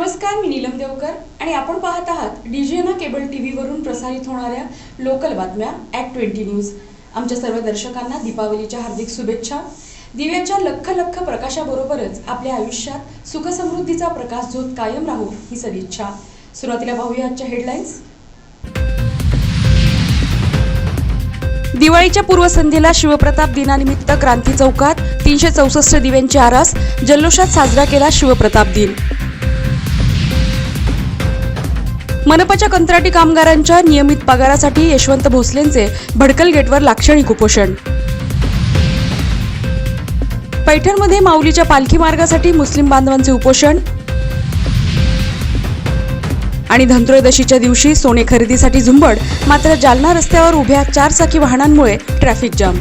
नमस्कार, मी नीलम देवकर आणि आपण पाहत आहात डीजीएना केबल टीव्हीवरून प्रसारित होणाऱ्या लोकल बातम्या @20 न्यूज। आमच्या सर्व दर्शकांना दीपावलीच्या हार्दिक शुभेच्छा। दिव्याच्या लख लख प्रकाशाबरोबरच आपल्या आयुष्यात सुख समृद्धीचा प्रकाश झोत कायम राहो ही सदिच्छा। सुरुवातीला पाहूया आजच्या हेडलाईन्स। दिवाळीच्या पूर्वसंध्येला शिवप्रताप दिनानिमित्त क्रांती चौकात 364 दिव्यांची आरास, जल्लोषात साजरा केला शिवप्रताप दिन। मनपाच्या कंत्राटी कामगारांच्या नियमित पगारासाठी यशवंत भोसलेंचे भडकल गेटवर लाक्षणिक उपोषण। पैठणमध्ये माऊलीच्या पालखी मार्गासाठी मुस्लिम बांधवांचे उपोषण आणि धनत्रयोदशीच्या दिवशी सोने खरेदीसाठी झुंबड, मात्र जालना रस्त्यावर उभ्या 4 चाकी वाहनांमुळे ट्रॅफिक जाम।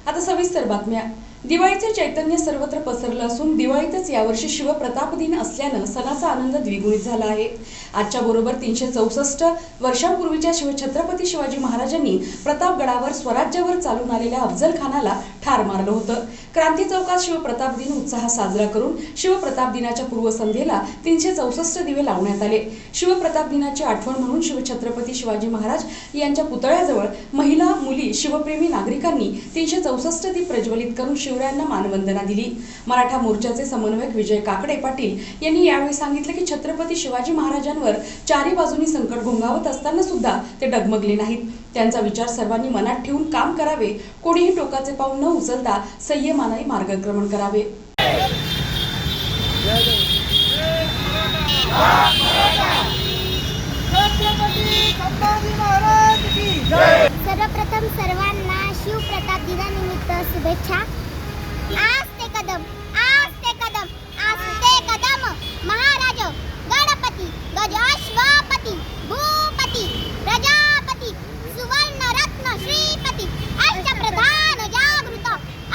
आता सविस्तर बातम्या। दिवाळीचे चैतन्य सर्वत्र पसरलं असून दिवाळीतच यावर्षी शिवप्रताप दिन असल्यानं सणाचा आनंद द्विगुणित झाला आहे। आजच्या बरोबर 364 वर्षांपूर्वीच्या छत्रपती शिवाजी महाराजांनी प्रतापगडावर स्वराज्यावर चालून आलेल्या अफजल खानाला ठार मारलं होतं। क्रांती चौकात शिवप्रताप दिन उत्साहात साजरा करून शिवप्रताप दिनाच्या पूर्वसंध्येला 364 दिवे लावण्यात आले। शिवप्रताप दिनाची आठवण म्हणून शिवछत्रपती शिवाजी महाराज यांच्या पुतळ्याजवळ महिला, मुली, शिवप्रेमी नागरिकांनी 364 दीप प्रज्वलित करून शिवरायांना मानवंदना दिली। मराठा मोर्चाचे समन्वयक विजय काकडे पाटील यांनी यावेळी सांगितले की छत्रपती शिवाजी महाराजांवर चारी बाजूनी संकट घोंगावत असताना सुद्धा ते डगमगले नाहीत। त्यांचा विचार सर्वांनी मनात ठेवून काम करावे, कोणीही टोकाचे पाऊल न उचलता संयमाने मार्गक्रमण करावे। सर्वप्रथम सर्वांना शिवप्रताप दिनानिमित्त शुभेच्छा। आस्ते कदम महाराज गणपती गजाश्वपती भूपती प्रजापती सुवर्ण रत्न श्रीपती अष्टप्रधान जागृत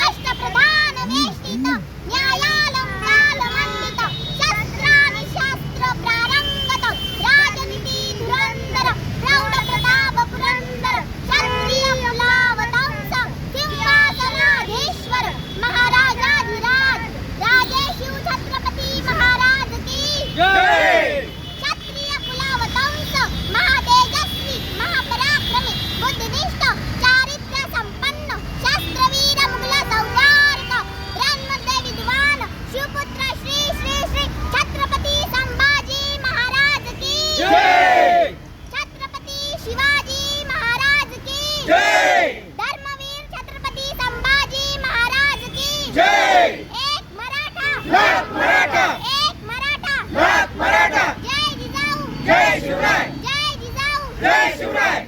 अष्टप्रधान वेष्टित न्यायालंकार मंडित शस्त्राणि शास्त्र प्रारंगत राजनीती धुरंधर प्रौढ प्रताप पुरंदर क्षत्रिय कुलावतंस सिंहासनाधीश्वर महाराजाधिराज राजे शिव छत्रपती महाराज की जय। क्षत्रिय कुलावतंस महातेजस्वी महापराक्रमी बुद्धिनिष्ठ चारित्र्य संपन्न शास्त्रवीर मुघल सौरार्क ब्रह्मदेव विद्वान शिवपुत्र श्री श्री श्री छत्रपती संभाजी महाराज की जय। छत्रपती शिवाजी महाराज की जय। धर्मवीर छत्रपती संभाजी महाराज की जय। एक मराठा लाख मराठा, एक मराठा लाख मराठा। जय जिजाऊ जय शिवराय, जय जिजाऊ जय शिवराय।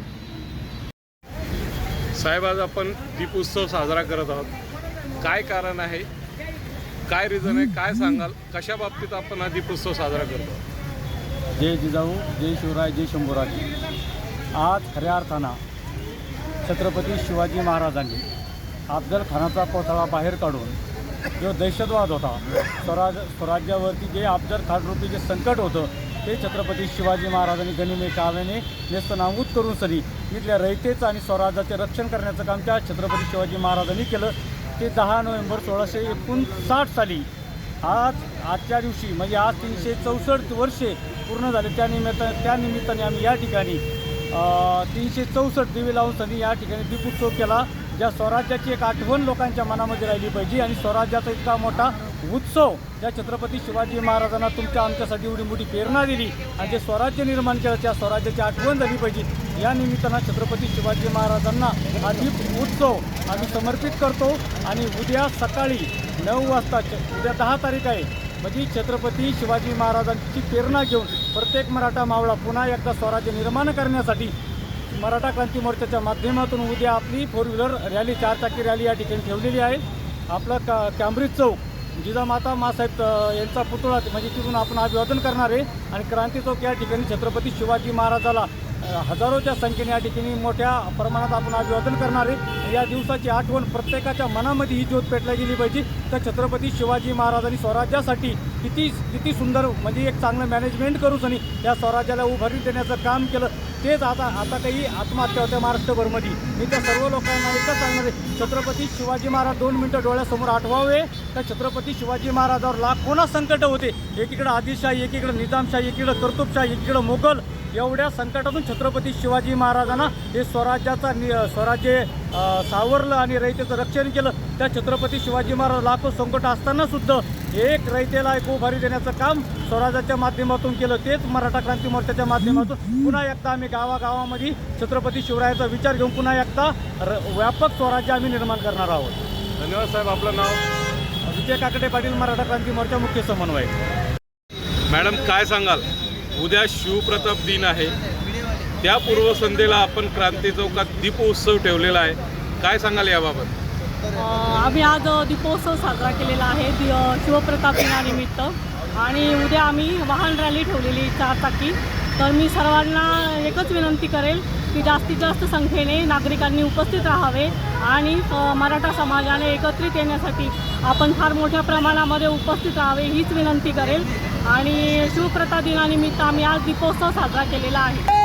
साहेब, आज आपण दीप उत्सव साजरा करत आहोत। काय कारण आहे, काय रिझन आहे, काय सांगाल? कशा बाबतीत आपण हा दीप उत्सव साजरा करतो? जय जिजाऊ जय शिवराय जय शंभूराजे। आज खऱ्या अर्थानं छत्रपती शिवाजी महाराजांनी अफजल खानाचा कोथळा बाहेर काढून जो दहशतवाद होता, स्वराज्यावरती जे अफजल खान रूपी जे संकट होतं ते छत्रपती शिवाजी महाराजांनी गनिमी काव्याने नेस्तनाबूत करून सनी इथल्या रयतेचं आणि स्वराज्याचे रक्षण करण्याचं काम त्या छत्रपती शिवाजी महाराजांनी केलं। ते 10 नोव्हेंबर 1659 साली आजच्या दिवशी म्हणजे आज 364 वर्षे पूर्ण झाले। त्यानिमित्ताने आम्ही या ठिकाणी 364 दिवे लावून सनी या ठिकाणी दीपोत्सव केला। ज्या स्वराज्याची एक आठवण लोकांच्या मनामध्ये राहिली पाहिजे आणि स्वराज्याचा इतका मोठा उत्सव ज्या छत्रपती शिवाजी महाराजांना तुमच्या आमच्यासाठी एवढी मोठी प्रेरणा दिली आणि जे स्वराज्य निर्माण केलं त्या स्वराज्याची आठवण झाली पाहिजे। या निमित्तानं छत्रपती शिवाजी महाराजांना हा दीप उत्सव आम्ही समर्पित करतो आणि उद्या सकाळी 9 वाजता उद्या 10 तारीख आहे म्हणजे छत्रपती शिवाजी महाराजांची प्रेरणा घेऊन प्रत्येक मराठा मावळा पुन्हा एकदा स्वराज्य निर्माण करण्यासाठी मराठा क्रांती मोर्चाच्या माध्यमातून उद्या आपली 4 व्हीलर रॅली 4 चाकी रॅली या ठिकाणी ठेवलेली आहे। आपलं कॅम्ब्रिज चौक जिजामाता मासाहेब यांचा पुतळा म्हणजे तिथून आपण अभिवादन करणार आहे आणि क्रांती चौक या ठिकाणी छत्रपती शिवाजी महाराजाला हजारोच्या संख्येने या ठिकाणी मोठ्या प्रमाणात आपण अभिवादन करणार आहे। या दिवसाची आठवण प्रत्येकाच्या मनामध्ये ही ज्योत पेटली गेली पाहिजे। तर छत्रपती शिवाजी महाराजांनी स्वराज्यासाठी किती सुंदर म्हणजे एक चांगलं मॅनेजमेंट करून या स्वराज्याला उभारी देण्याचं काम केलं तेच आता काही आत्महत्या होत्या महाराष्ट्रभरमध्ये. मी त्या सर्व लोकांना एकच सांगणार आहे, छत्रपती शिवाजी महाराज 2 मिनटं डोळ्यासमोर आठवावे. तर छत्रपती शिवाजी महाराजावर लाखोना संकट होते. एकीकडे आदिलशाही, एकीकडे निजामशाही, एकीकडे कर्तुबशाही, एकीकडे मोगल. एवढ्या संकटातून छत्रपती शिवाजी महाराजांना हे स्वराज्य सावरलं आणि रयतेचं रक्षण केलं. त्या छत्रपती शिवाजी महाराज लाखो संकट असताना सुद्धा एक रयतेला एक उभारी देण्याचं काम स्वराज्याच्या माध्यमातून केलं. तेच मराठा क्रांती मोर्चाच्या माध्यमातून पुन्हा एकदा आम्ही गावागावामध्ये छत्रपती शिवरायाचा विचार घेऊन पुन्हा एकदा व्यापक स्वराज्य आम्ही निर्माण करणार आहोत. धन्यवाद साहेब. आपलं नाव? विजय काकडे पाटील, मराठा क्रांती मोर्चा मुख्य समन्वयक. मॅडम काय सांगाल? उद्या शिवप्रताप दिन आहे, त्या पूर्वसंध्येला आपण क्रांती चौकात दीपोत्सव ठेवलेला आहे, काय सांगाल याबाबत? आम्ही आज दीपोत्सव साजरा केलेला आहे शिवप्रताप दिनानिमित्त. आणि उद्या आम्ही वाहन रॅली ठेवलेली 4 चाकी. तर मी सर्वांना एकच विनंती करेल की जास्तीत जास्त संख्येने नागरिकांनी उपस्थित राहावे आणि मराठा समाजाने एकत्रित येण्यासाठी आपण फार मोठ्या प्रमाणामध्ये उपस्थित राहावे हीच विनंती करेल. आणि शिवप्रताप दिनानिमित्त आम्ही आज दीपोत्सव साजरा केलेला आहे.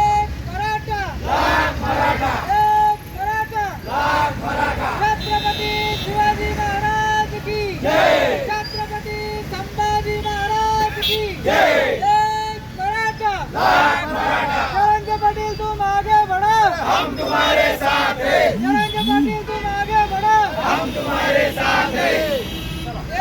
छत्रपती शिवाजी महाराज की जय. छत्रपती संभाजी महाराज की जय. मराठा. नरेंद्र पाटील तुम आगे बढ़ो, हम तुम्हारे साथ हैं. नरेंद्र पाटील तुम आगे बढ़ो, हम तुम्हारे साथ हैं.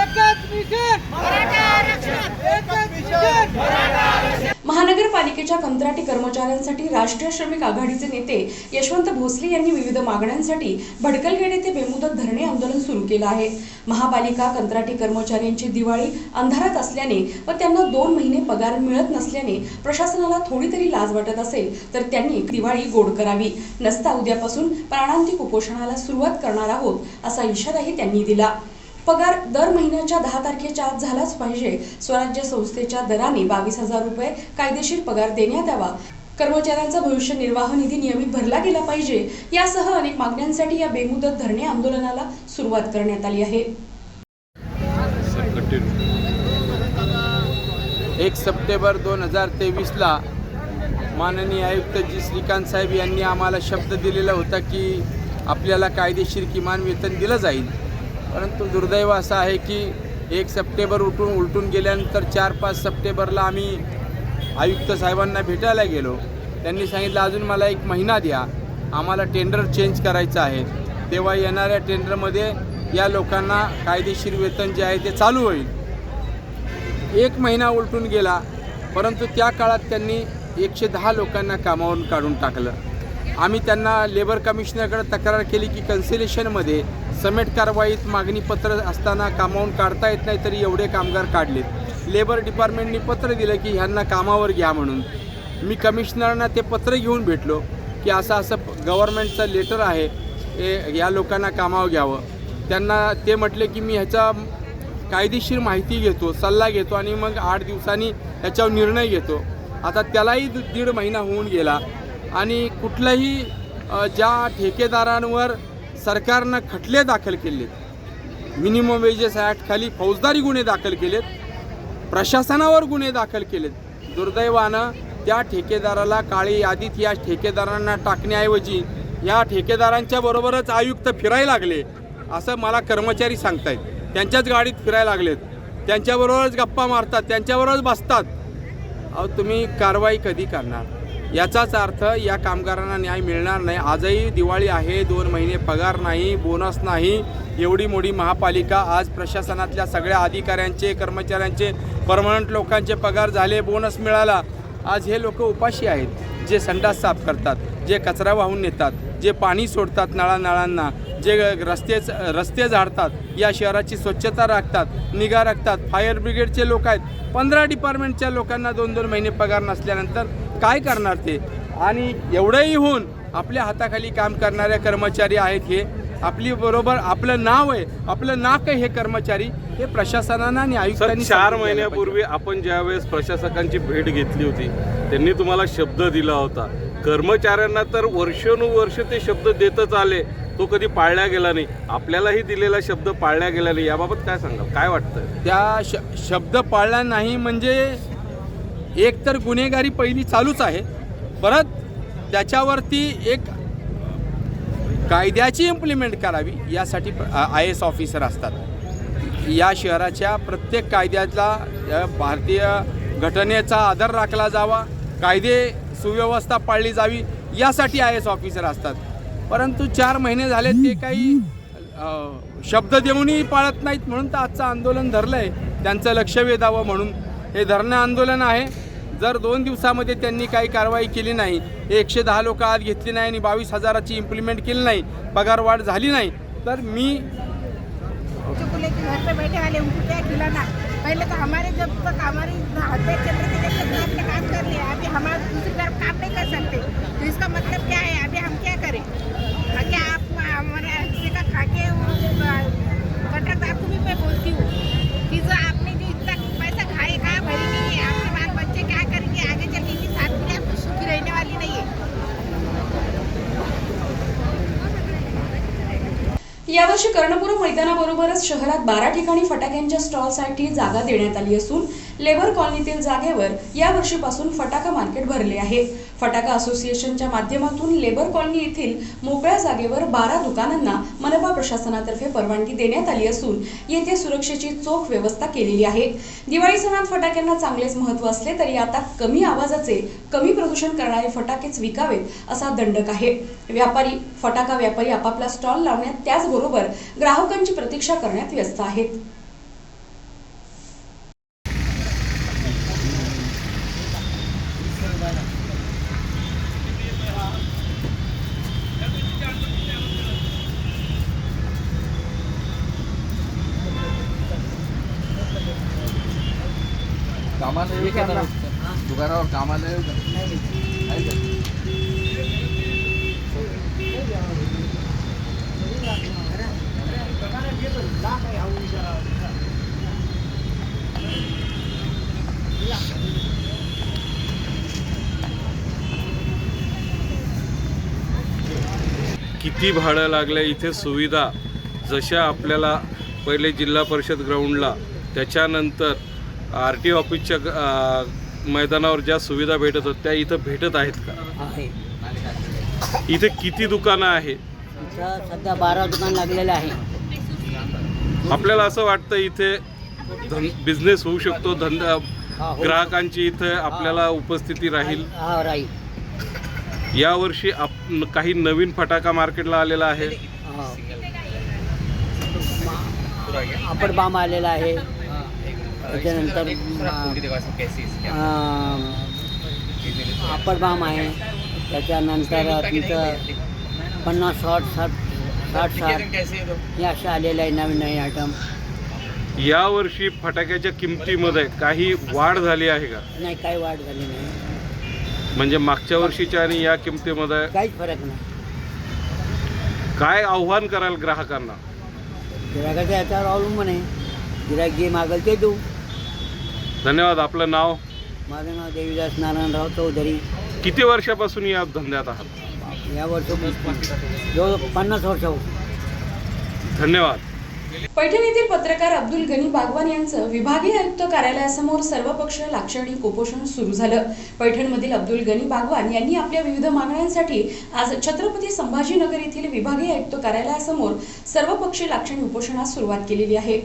एकच मिशन मराठा आरक्षण. एकच मिशन मराठा आरक्षण. महानगरपालिकेच्या कंत्राटी कर्मचाऱ्यांसाठी राष्ट्रीय श्रमिक आघाडीचे नेते यशवंत भोसले यांनी विविध मागण्यांसाठी भडकलगेट येथे बेमुदत धरणे आंदोलन सुरू केलं आहे. महापालिका कंत्राटी कर्मचाऱ्यांची दिवाळी अंधारात असल्याने व त्यांना 2 महिने पगार मिळत नसल्याने प्रशासनाला थोडी तरी लाज वाटत असेल तर त्यांनी दिवाळी गोड करावी, नसता उद्यापासून प्राणांतिक उपोषणाला सुरुवात करणार आहोत असा इशाराही त्यांनी दिला. पगार दर महिन्याच्या 10 तारखेच्या आत झालाच पाहिजे. स्वराज्य संस्थेच्या दराने 22,000 रुपये कायदेशीर पगार देण्यात यावा. कर्मचाऱ्यांचा भविष्य निर्वाह निधी नियमित भरला गेला पाहिजे. यासह अनेक मागण्यांसाठी या बेमुदत धरणे आंदोलनाला सुरुवात करण्यात आली आहे. 1 सप्टेंबर 2023ला माननीय आयुक्त जी श्रीकांत साहेब यांनी आम्हाला शब्द दिलेला होता की आपल्याला कायदेशीर किमान वेतन दिलं जाईल. परंतु दुर्दैव असं आहे की 1 सप्टेंबर उलटून गेल्यानंतर 4-5 सप्टेंबरला आम्ही आयुक्त साहेबांना भेटायला गेलो. त्यांनी सांगितलं अजून मला 1 महिना द्या, आम्हाला टेंडर चेंज करायचं आहे, तेव्हा येणाऱ्या टेंडरमध्ये या लोकांना कायदेशीर वेतन जे आहे ते चालू होईल. 1 महिना उलटून गेला, परंतु त्या काळात त्यांनी 110 लोकांना कामावरून काढून टाकलं. आम्ही त्यांना लेबर कमिशनरकडे तक्रार केली की कन्सिलेशनमध्ये समेट कारवाईत मागणीपत्र असताना कामावून काढता येत नाही तरी एवढे कामगार काढलेत. लेबर डिपार्टमेंटनी पत्र दिलं की ह्यांना कामावर घ्या म्हणून. मी कमिशनरना ते पत्र घेऊन भेटलो की असं गव्हर्नमेंटचं लेटर आहे, या लोकांना कामावर घ्यावं. त्यांना ते म्हटले की मी ह्याचा कायदेशीर माहिती घेतो, सल्ला घेतो आणि मग 8 दिवसांनी ह्याच्यावर निर्णय घेतो. आता त्यालाही 1.5 महिना होऊन गेला आणि कुठल्याही ज्या ठेकेदारांवर सरकारनं खटले दाखल केलेत, मिनिमम वेजेस ॲक्टखाली फौजदारी गुन्हे दाखल केलेत, प्रशासनावर गुन्हे दाखल केलेत, दुर्दैवानं त्या ठेकेदाराला काळी यादीत या ठेकेदारांना टाकण्याऐवजी या ठेकेदारांच्या बरोबरच आयुक्त फिरायला लागले असं मला कर्मचारी सांगतायत. त्यांच्याच गाडीत फिरायला लागलेत, त्यांच्याबरोबरच गप्पा मारतात, त्यांच्याबरोबरच बसतात. अहो तुम्ही कारवाई कधी करणार? याचाच अर्थ या कामगारांना न्याय मिळणार नाही. आजही दिवाळी आहे, 2 महिने पगार नाही, बोनस नाही. एवढी मोठी महापालिका, आज प्रशासनातल्या सगळ्या अधिकाऱ्यांचे, कर्मचाऱ्यांचे, परमनंट लोकांचे पगार झाले, बोनस मिळाला. आज हे लोक उपाशी आहेत, जे संडास साफ करतात, जे कचरा वाहून नेतात, जे पाणी सोडतात नळांना, जे रस्ते झाडतात, या शहराची स्वच्छता राखतात, निगा राखतात, फायर ब्रिगेडचे लोक आहेत. 15 डिपार्टमेंटच्या लोकांना 2-2 महिने पगार नसल्यानंतर काय करणार ते? आणि एवढंही होऊन आपल्या हाताखाली काम करणारे कर्मचारी आहेत. हे आपली बरोबर आपलं नाव आहे, आपलं नाक आहे हे कर्मचारी. हे प्रशासनानं आणि आयुक्तांनी 4 महिन्यापूर्वी आपण ज्यावेळेस प्रशासकांची भेट घेतली होती त्यांनी तुम्हाला शब्द दिला होता. कर्मचाऱ्यांना तर वर्षानुवर्ष ते शब्द देतच आले, तो कधी पाळला गेला नाही. आपल्यालाही दिलेला शब्द पाळला गेला नाही. याबाबत काय सांगाल? काय वाटतं? त्या शब्द पाळला नाही म्हणजे एक तर गुन्हेगारी पहिली चालूच आहे, परत त्याच्यावरती एक कायद्याची इम्प्लिमेंट करावी यासाठी IAS ऑफिसर असतात। या शहराच्या प्रत्येक कायद्यातला भारतीय घटनेचा आदर राखला जावा, कायदे सुव्यवस्था पाळली जावी यासाठी IAS ऑफिसर असतात। परंतु 4 महिने झाले ते काही शब्द देऊनही पाळत नाहीत, म्हणून तर आजचं आंदोलन धरलं आहे, त्यांचं लक्ष वेधावं म्हणून हे धरणं आंदोलन आहे। जर 2 दिवसामध्ये त्यांनी काही कारवाई केली नाही, 110 लोक आज घेतली नाही आणि 22,000ची इम्प्लिमेंट केली नाही, पगारवाढ झाली नाही, तर मी को लेके घर पे बैठे वाले उनको क्या खिलाना। पहले तो हमारे जब तक हमारी हत्या चल रही थी जब तक हमने काम कर लिया, अभी हमारे दूसरी तरफ काम नहीं कर सकते, तो इसका मतलब क्या है? अभी हम क्या करें? क्या आप हमारे हिस्से का खा के कॉन्ट्रैक्ट आपको भी मैं बोलती हूँ कि जो आपने जो इतना पैसा खाएगा भरी नहीं है, आपके बाल बच्चे क्या करेंगे आगे चल के? इनकी साथ में आपको सुखी रहने वाली नहीं है। यावर्षी कर्णपुरा मैदानाबरोबरच शहरात 12 ठिकाणी फटाक्यांच्या स्टॉलसाठी जागा देण्यात आली असून लेबर कॉलनीतील जागेवर यावर्षीपासून फटाका मार्केट भरले आहे। फटाका असोसिएशनच्या माध्यमातून लेबर कॉलनी येथील मोकळ्या जागेवर 12 दुकानांना मनपा प्रशासनातर्फे परवानगी देण्यात आली असून येथे सुरक्षेची चोख व्यवस्था केलेली आहे। दिवाळी सणात फटाक्यांना चांगलेच महत्त्व असले तरी आता कमी आवाजाचे, कमी प्रदूषण करणारे फटाकेच विकावेत असा दंडक आहे। फटाका व्यापारी आपापला स्टॉल लावण्यात त्याचबरोबर ग्राहकांची प्रतीक्षा करण्यात व्यस्त आहेत। कामाला येऊ का ना? दुकानावर कामाला येऊ का? किती भाडं लागलं इथे? सुविधा जशा आपल्याला पहिले जिल्हा परिषद ग्राउंडला, त्याच्यानंतर RT ऑफिसच्या मैदानावर ज्या सुविधा भेटत होत्या त्या इथं भेटत आहेत का? आहे। इथे किती दुकानं आहेत? इथं सध्या 12 दुकान लागलेले आहे। आपल्याला असं वाटतं इथे बिझनेस होऊ शकतो, धंदा, ग्राहकांची इथे आपल्याला उपस्थिती राहील? हा, राहील। यावर्षी काही नवीन फटाका मार्केटला आलेला आहे। आपण बाम आलेला आहे, त्याच्यानंतर आपण बाम आहे, त्याच्यानंतर तुमचं 50, 60 हे असे आलेले आहे नवीन आयटम। यावर्षी फटाक्याच्या किमतीमध्ये काही वाढ झाली आहे का? नाही, काही वाढ झाली नाही, म्हणजे मागच्या वर्षीच्या आणि या किमतीमध्ये काहीच फरक नाही। काय आव्हान कराल ग्राहकांना? गिरायकाच्या याच्यावर अवलंबून आहे, गिरायक जे मागेल ते देऊ। धन्यवाद। आपलं नाव? माझं नाव देवीदास नारायणराव चौधरी। किती वर्षापासून या धंद्यात आहात? या वर्षी जवळ 50 वर्ष होत। धन्यवाद। पैठण येथील पत्रकार अब्दुल गनी बागवान यांचं विभागीय आयुक्त कार्यालयासमोर सर्वपक्षीय लाक्षणिक उपोषण सुरू झालं। पैठणमधील अब्दुल गनी बागवान यांनी आपल्या विविध मागण्यांसाठी आज छत्रपती संभाजीनगर येथील विभागीय आयुक्त कार्यालयासमोर सर्वपक्षीय लाक्षणिक उपोषणास सुरुवात केलेली आहे।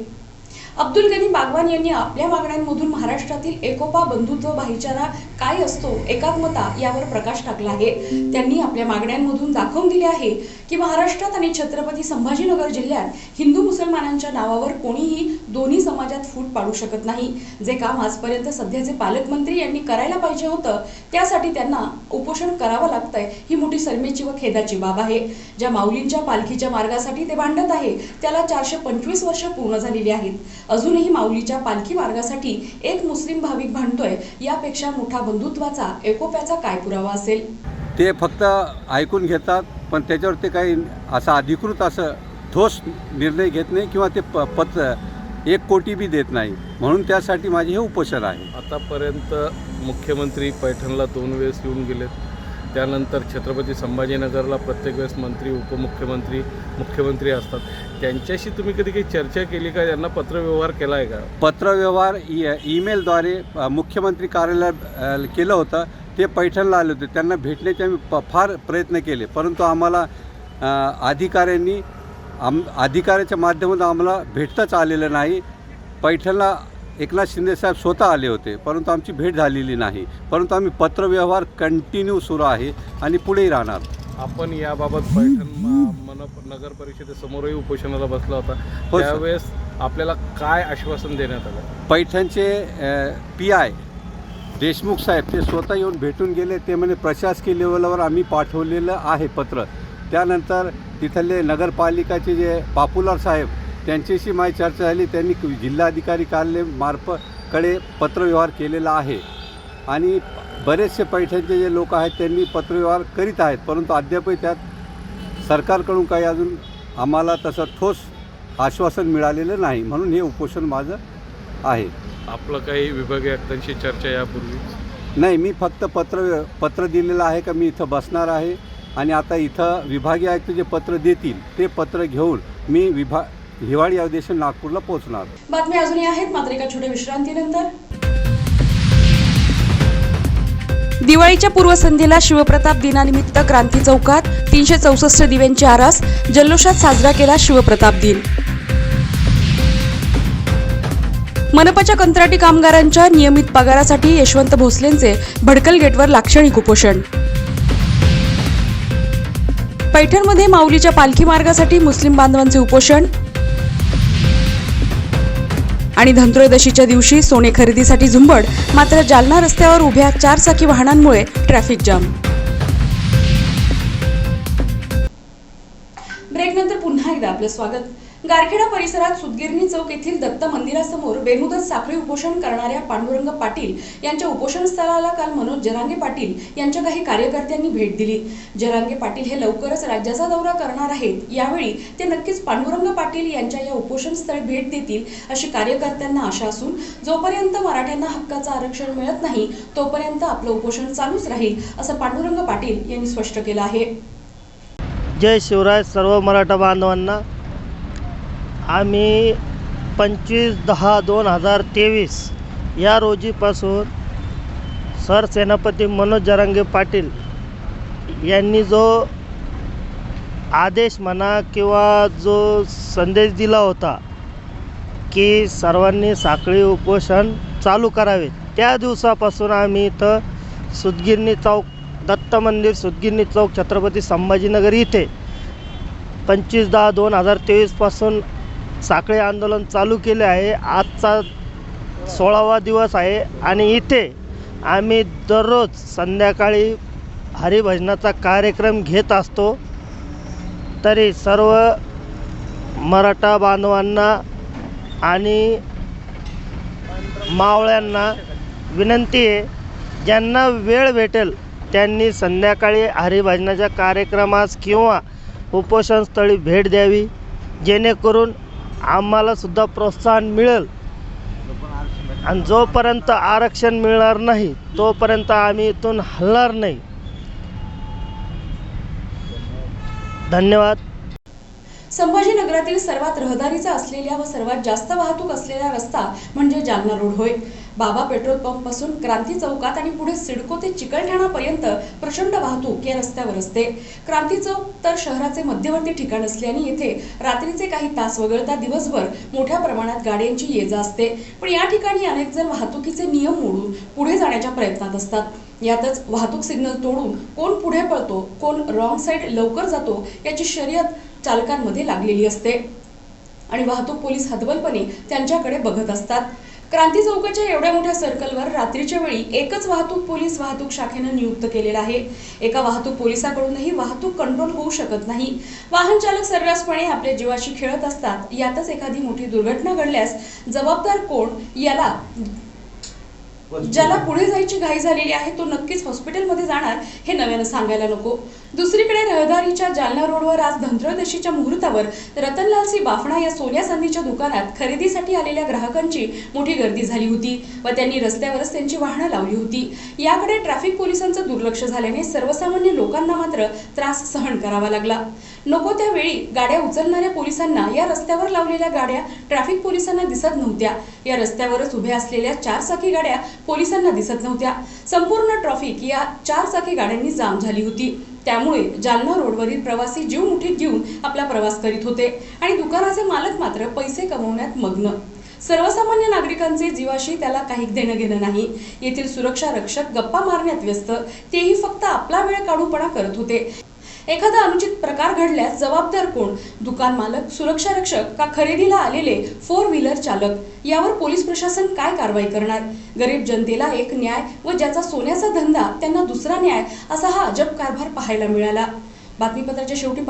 अब्दुल गनी बागवान यांनी आपल्या मागण्यांमधून महाराष्ट्रातील एकोपा, बंधुत्व, भाईचारा काय असतो, एकात्मता यावर प्रकाश टाकला आहे। त्यांनी आपल्या मागण्यांमधून दाखवून दिले आहे की महाराष्ट्रात आणि छत्रपती संभाजीनगर जिल्ह्यात हिंदू मुसलमानांच्या नावावर कोणीही दोन्ही समाजात फूट पाडू शकत नाही। जे काम आजपर्यंत सध्याचे पालकमंत्री यांनी करायला पाहिजे होतं त्यासाठी त्यांना उपोषण करावं लागतंय, ही मोठी शरमेची व खेदाची बाब आहे। ज्या माऊलींच्या पालखीच्या मार्गासाठी ते भांडत आहे त्याला 425 वर्ष पूर्ण झालेली आहेत। अजूनही माऊलीच्या पालखी मार्गासाठी एक मुस्लिम भाविक भांडतोय, यापेक्षा मोठा बंधुत्वाचा, एकोप्याचा काय पुरावा असेल? ते फक्त ऐकून घेतात, पण त्याच्यावर ते काही असा अधिकृत असं ठोस निर्णय घेत नाही किंवा ते पत्र 1 कोटी बी देत नाही, म्हणून त्यासाठी माझे हे उपोषण आहे। आतापर्यंत मुख्यमंत्री पैठणला 2 वेळेस येऊन गेलेत, त्यानंतर छत्रपती संभाजीनगरला प्रत्येक वेळेस मंत्री, उपमुख्यमंत्री, मुख्यमंत्री असतात। त्यांच्याशी तुम्ही कधी काही चर्चा केली का? त्यांना पत्रव्यवहार केला आहे का? पत्रव्यवहार ईमेलद्वारे मुख्यमंत्री कार्यालयात केलं होतं, ते पैठणला आले होते. त्यांना भेटण्याचे आम्ही फार प्रयत्न केले, परंतु आम्हाला अधिकाऱ्यांनी अधिकाऱ्याच्या माध्यमातून आम्हाला भेटताच आलेलं नाही. पैठणला एकनाथ शिंदेसाहेब स्वतः आले होते, परंतु आमची भेट झालेली नाही. परंतु आम्ही पत्रव्यवहार कंटिन्यू सुरू आहे आणि पुढेही राहणार. आपण याबाबत पैठण नगर परिषदेसमोरही उपोषणाला बसला होता. हो सर. त्यावेळेस आपल्याला काय आश्वासन देण्यात आलं? पैठणचे PI देशमुख साहेब ते स्वतः येऊन भेटून गेले. ते म्हणजे प्रशासकीय लेवलवर आम्ही पाठवलेलं आहे पत्र. त्यानंतर तिथले नगरपालिकाचे जे पॉप्युलर साहेब त्यांच्याशी माझी चर्चा झाली. त्यांनी जिल्हाधिकारी कार्यालयाकडे पत्रव्यवहार केलेला आहे आणि बरेचसे पैठणचे जे लोक आहेत त्यांनी पत्रव्यवहार करीत आहेत, परंतु अद्यापही त्यात सरकारकडून काही अजून आम्हाला तसं ठोस आश्वासन मिळालेलं नाही. म्हणून हे उपोषण माझं आहे. आपलं काही विभागीय आयुक्तांशी चर्चा यापूर्वी? नाही, मी फक्त पत्र दिलेलं आहे का मी इथं बसणार आहे आणि आता इथं विभागीय आयुक्त जे पत्र देतील ते पत्र घेऊन मी हिवाळी अधिवेशन नागपूरला पोहोचणार. बातम्या अजूनही आहेत, मात्र एका छोट्या विश्रांतीनंतर. दिवाळीच्या पूर्वसंध्येला शिवप्रताप दिनानिमित्त क्रांती चौकात 364 दिव्यांची आरास, जल्लोषात साजरा केला शिवप्रताप दिन. मनपाच्या कंत्राटी कामगारांच्या नियमित पगारासाठी यशवंत भोसलेंचे भडकल गेटवर लाक्षणिक उपोषण. पैठणमध्ये माऊलीच्या पालखी मार्गासाठी मुस्लिम बांधवांचे उपोषण आणि धनत्रयोदशीच्या दिवशी सोने खरेदीसाठी झुंबड, मात्र जालना रस्त्यावर उभ्या 4 चाकी वाहनांमुळे ट्रॅफिक जाम. ब्रेकनंतर पुन्हा एकदा आपलं स्वागत. गारखेडा परिसरात सुतगिरणी चौक येथील दत्त मंदिरासमोर बेमुदत साखळी उपोषण करणाऱ्या पांडुरंग पाटील यांच्या उपोषणस्थळाला काल मनोज जरांगे पाटील यांच्या काही कार्यकर्त्यांनी भेट दिली. जरांगे पाटील हे लवकरच राज्याचा दौरा करणार आहेत. यावेळी ते नक्कीच पांडुरंग पाटील यांच्या या उपोषणस्थळी भेट देतील अशी कार्यकर्त्यांना आशा असून जोपर्यंत मराठ्यांना हक्काचं आरक्षण मिळत नाही तोपर्यंत आपलं उपोषण चालूच राहील असं पांडुरंग पाटील यांनी स्पष्ट केलं आहे. जय शिवराय. सर्व मराठा बांधवांना आम्ही 25/10/2023 या रोजीपासून सरसेनापती मनोज जरांगे पाटील यांनी जो आदेश म्हणा किंवा जो संदेश दिला होता की सर्वांनी साखळी उपोषण चालू करावे, त्या दिवसापासून आम्ही इथं सुतगिरणी चौक, दत्त मंदिर, सुतगिरणी चौक, छत्रपती संभाजीनगर इथे 25/10/2023 पासून साखळी आंदोलन चालू केले आहे. आजचा 16वा दिवस आहे आणि इथे आम्ही दररोज संध्याकाळी हरिभजनाचा कार्यक्रम घेत असतो. तरी सर्व मराठा बांधवांना आणि मावळ्यांना विनंती आहे, ज्यांना वेळ भेटेल त्यांनी संध्याकाळी हरिभजनाच्या कार्यक्रमास किंवा उपोषणस्थळी भेट द्यावी, जेणेकरून आम्हाला सुद्धा प्रोत्साहन मिळेल. आणि जोपर्यंत आरक्षण मिळणार नाही तोपर्यंत आम्ही इथून हलणार नाही. धन्यवाद. संभाजीनगरातील सर्वात रहदारीचा असलेल्या व सर्वात जास्त वाहतूक असलेला रस्ता म्हणजे जालना रोड होय. बाबा पेट्रोल पंप पासून क्रांती चौकात आणि पुढे सिडको ते चिकलठाणापर्यंत प्रचंड वाहतूक या रस्त्यावर असते. क्रांती चौक तर शहराचे मध्यवर्ती ठिकाण असल्याने येथे रात्रीचे काही तास वगळता दिवसभर मोठ्या प्रमाणात गाड्यांची ये-जा असते. पण या ठिकाणी अनेक जण वाहतुकीचे नियम मोडून पुढे जाण्याच्या प्रयत्नात असतात. यातच वाहतूक सिग्नल तोडून कोण पुढे पळतो, कोण रॉंग साईड लवकर जातो याची शर्यत चालकांमध्ये लागलेली असते आणि वाहतूक पोलीस हतबलपणे त्यांच्याकडे बघत असतात. क्रांती चौकाच्या एवढ्या मोठ्या सर्कलवर रात्रीच्या वेळी एकच वाहतूक पोलीस वाहतूक शाखेनं नियुक्त केलेला आहे. एका वाहतूक पोलिसाकडूनही वाहतूक कंट्रोल होऊ शकत नाही. वाहन चालक सर्रासपणे आपल्या जीवाशी खेळत असतात. यातच एखादी मोठी दुर्घटना घडल्यास जबाबदार कोण, ज्याला पुढे जायची घाई झालेली आहे तो नक्कीच हॉस्पिटलमध्ये जाणार हे नव्यानं सांगायला नको. दुसरीकडे रहदारीच्या जालना रोडवर आज धनत्रयोदशीच्या मुहूर्तावर रतनलालसी बाफणा या सोन्या चांदीच्या दुकानात खरेदीसाठी आलेल्या ग्राहकांची मोठी गर्दी झाली होती व त्यांनी रस्त्यावरच त्यांची वाहनं लावली होती. याकडे ट्रॅफिक पोलिसांचं दुर्लक्ष झाल्याने सर्वसामान्य लोकांना मात्र त्रास सहन करावा लागला. नको त्यावेळी गाड्या उचलणाऱ्या पोलिसांना या रस्त्यावर लावलेल्या गाड्या ट्रॅफिक पोलिसांना दिसत नव्हत्या. या रस्त्यावरच उभ्या असलेल्या 4 चाकी गाड्या पोलिसांना दिसत नव्हत्या. संपूर्ण ट्रॅफिक या 4 चाकी गाड्यांनी जाम झाली होती. त्यामुळे जालना रोडवरील प्रवासी जीव मुठीत घेऊन आपला प्रवास करीत होते आणि दुकानाचे मालक मात्र पैसे कमवण्यात मग्न. सर्वसामान्य नागरिकांचे जीवाशी त्याला काही देणं घेणं नाही. येथील सुरक्षा रक्षक गप्पा मारण्यात व्यस्त, तेही फक्त आपला वेळ काढूपणा करत होते. एखादा अनुचित प्रकार घडल्यास जबाबदार कोण? दुकान मालक, सुरक्षा रक्षक का खरेदीला आलेले 4 व्हीलर चालक? यावर पोलीस प्रशासन काय कारवाई करणार? गरीब जनतेला एक न्याय व ज्याचा सोन्याचा धंदा त्यांना दुसरा न्याय, असा हा अजब कारभार पाहायला मिळाला. बातमीपत्राच्या शेवटी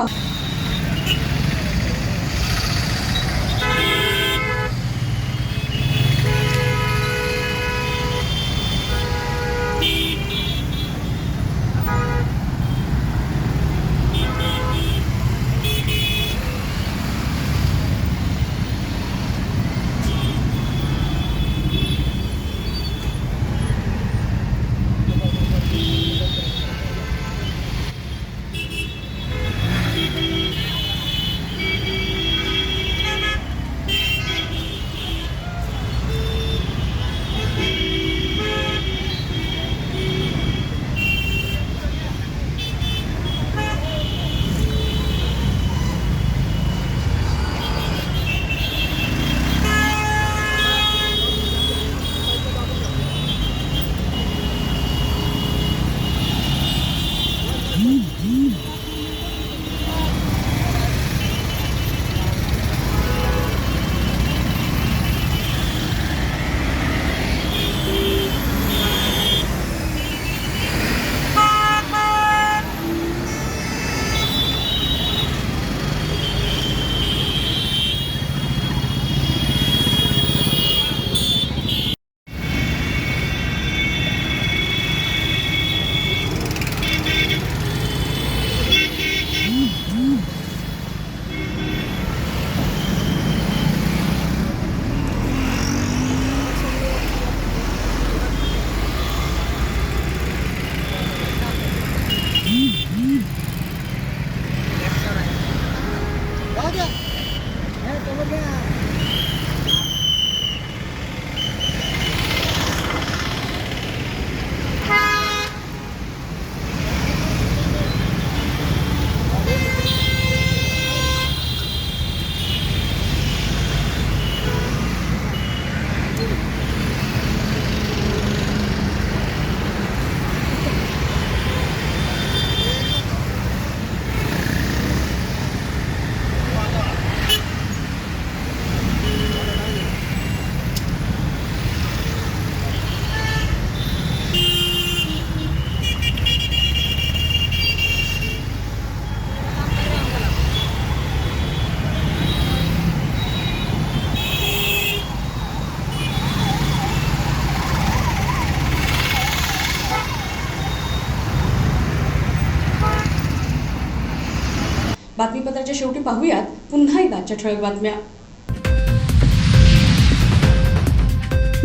बातमीपत्राच्या शेवटी पाहूयात पुन्हा एकदा ठळक बातम्या.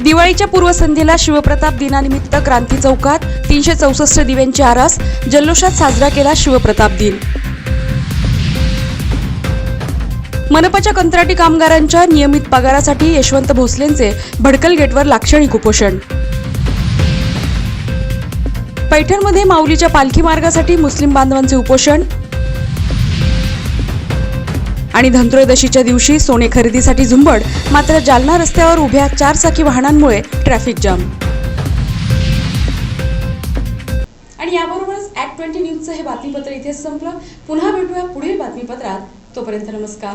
दिवाळीच्या पूर्वसंध्येला शिवप्रताप दिनानिमित्त क्रांती चौकात 364 दिव्यांची आरास, जल्लोषात साजरा केला शिवप्रताप दिन. मनपाच्या कंत्राटी कामगारांच्या नियमित पगारासाठी यशवंत भोसलेंचे भडकल गेटवर लाक्षणिक उपोषण. पैठणमध्ये माऊलीच्या पालखी मार्गासाठी मुस्लिम बांधवांचे उपोषण. आणि धनत्रयोदशीच्या दिवशी सोने खरेदीसाठी झुंबड, मात्र जालना रस्त्यावर उभ्या 4 चाकी वाहनांमुळे ट्रॅफिक जाम. आणि याबरोबरच ॲक्ट 20 न्यूजचं हे बातमीपत्र इथेच संपलं. पुन्हा भेटूया पुढील बातमीपत्रात. तोपर्यंत नमस्कार.